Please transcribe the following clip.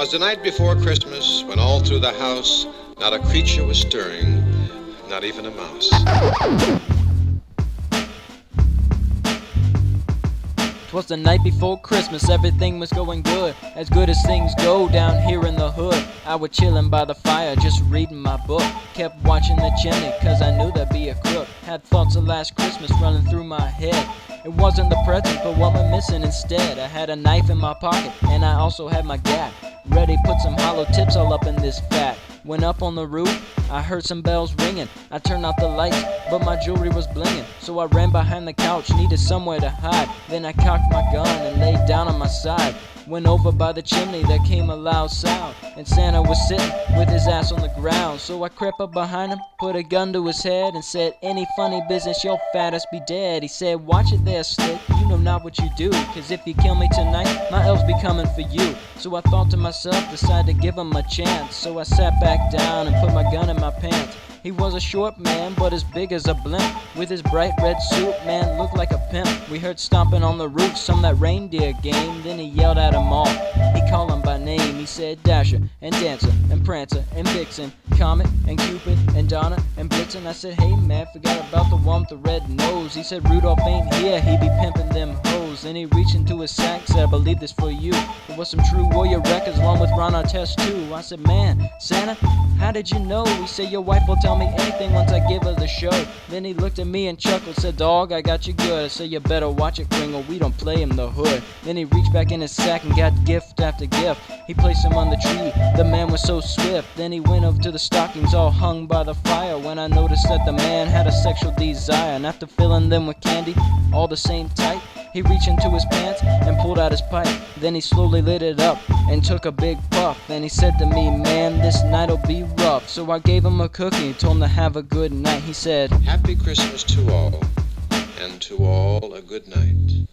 'Twas the night before Christmas, when all through the house not a creature was stirring, not even a mouse. 'Twas the night before Christmas, everything was going good as things go down here in the hood. I was chillin' by the fire, just reading my book. Kept watching the chimney, cause I knew there'd be a crook. Had thoughts of last Christmas running through my head. It wasn't the present, but what we're missing instead. I had a knife in my pocket, and I also had my gat. Ready, put some hollow tips all up in this fat. Went up on the roof, I heard some bells ringing. I turned out the lights, but my jewelry was blinging. So I ran behind the couch, needed somewhere to hide. Then I cocked my gun and laid down on my side. Went over by the chimney, there came a loud sound, and Santa was sitting with his ass on the ground. So I crept up behind him, put a gun to his head, and said, "Any funny business, your fat ass be dead." He said, "Watch it there, Slick, you know not what you do, cause if you kill me tonight, my elves be coming for you." So I thought to myself, decided to give him a chance. So I sat back down and put my gun in my pants. He was a short man, but as big as a blimp. With his bright red suit, man looked like a pimp. We heard stomping on the roof, some that reindeer game. Then he yelled at them all, he called them by name. He said Dasher, and Dancer, and Prancer, and Vixen, Comet, and Cupid, and Donner, and Blitzen. I said, "Hey man, forgot about the one with the red nose." He said, "Rudolph ain't here, he be pimping them hoes." Then he reached into his sack, said, "I believe this for you. It was some true warrior records along with Ron Artest too." I said, "Man, Santa, how did you know?" He said, "Your wife will tell me anything once I give her the show." Then he looked at me and chuckled, said, "Dog, I got you good." I said, "You better watch it, Gringo, we don't play in the hood." Then he reached back in his sack and got gift after gift. He placed them on the tree, the man was so swift. Then he went over to the stockings all hung by the fire, when I noticed that the man had a sexual desire. And after filling them with candy, all the same type, he reached into his pants and pulled out his pipe. Then he slowly lit it up and took a big puff. Then he said to me, "Man, this night'll be rough." So I gave him a cookie and told him to have a good night. He said, Happy Christmas to all, and to all a good night.